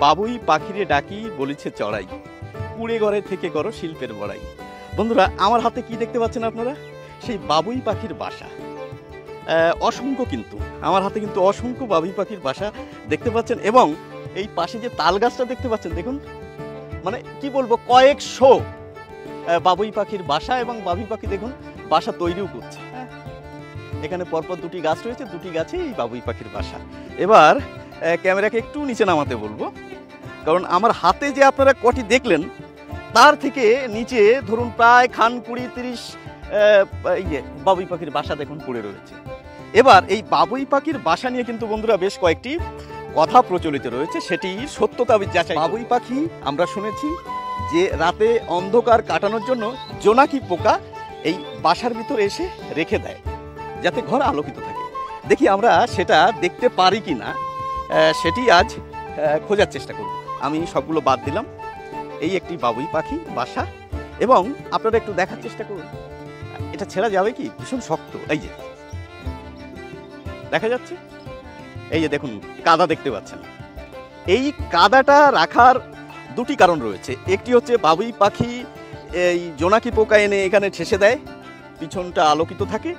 বাবুই পাখিরে ডাকি বলেছে চড়াই, কুড়ে ঘরে থেকে করো শিল্পের বড়াই। বন্ধুরা, আমার হাতে কি দেখতে পাচ্ছেন আপনারা? সেই বাবুই পাখির বাসা। অসংখ্য, কিন্তু আমার হাতে কিন্তু অসংখ্য বাবুই পাখির বাসা দেখতে পাচ্ছেন। এবং এই পাশে যে তাল গাছটা দেখতে পাচ্ছেন, দেখুন, মানে কি বলবো, কয়েকশো বাবুই পাখির বাসা। এবং বাবুই পাখি দেখুন বাসা তৈরিও করছে। এখানে পরপর দুটি গাছ রয়েছে, দুটি গাছে এই বাবুই পাখির বাসা। এবার ক্যামেরাকে একটু নিচে নামাতে বলবো, কারণ আমার হাতে যে আপনারা কটি দেখলেন তার থেকে নিচে ধরুন প্রায় 20-30 এই যে বাবুই পাখির বাসা দেখুন পড়ে রয়েছে। এবার এই বাবুই পাখির বাসা নিয়ে কিন্তু বন্ধুরা বেশ কয়েকটি কথা প্রচলিত রয়েছে, সেটি সত্যতা যাচাই। বাবুই পাখি আমরা শুনেছি যে রাতে অন্ধকার কাটানোর জন্য জোনাকি পোকা এই বাসার ভিতরে এসে রেখে দেয় যাতে ঘর আলোকিত থাকে। দেখি আমরা সেটা দেখতে পারি কি না, সেটি আজ খোঁজার চেষ্টা করব। আমি সবগুলো বাদ দিলাম। এই একটি বাবুই পাখি বাসা, এবং আপনারা একটু দেখার চেষ্টা করুন। এটা ছেড়া যাবে কি? ভীষণ শক্ত। এই যে দেখা যাচ্ছে, এই যে দেখুন কাদা দেখতে পাচ্ছেন। এই কাদাটা রাখার দুটি কারণ রয়েছে। একটি হচ্ছে বাবুই পাখি এই জোনাকি পোকা এনে এখানে ঠেসে দেয়, পিছনটা আলোকিত থাকে,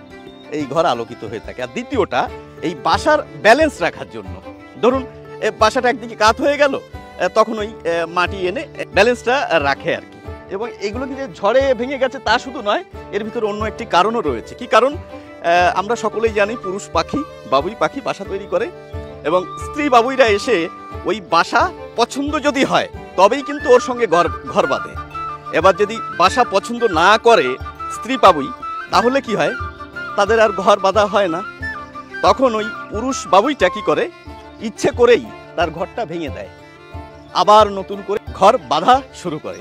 এই ঘর আলোকিত হয়ে থাকে। আর দ্বিতীয়টা এই বাসার ব্যালেন্স রাখার জন্য। ধরুন বাসাটা একদিকে কাত হয়ে গেল, তখন ওই মাটি এনে ব্যালেন্সটা রাখে আর কি। এবং এগুলো যে ঝড়ে ভেঙে গেছে তা শুধু নয়, এর ভিতরে অন্য একটি কারণও রয়েছে। কি কারণ? আমরা সকলেই জানি পুরুষ পাখি বাবুই পাখি বাসা তৈরি করে, এবং স্ত্রী বাবুইরা এসে ওই বাসা পছন্দ যদি হয় তবেই কিন্তু ওর সঙ্গে ঘর বাঁধে। এবার যদি বাসা পছন্দ না করে স্ত্রী বাবুই, তাহলে কি হয়? তাদের আর ঘর বাঁধা হয় না। তখন ওই পুরুষ বাবুইটা কি করে? ইচ্ছে করেই তার ঘরটা ভেঙে দেয়, আবার নতুন করে ঘর বাঁধা শুরু করে।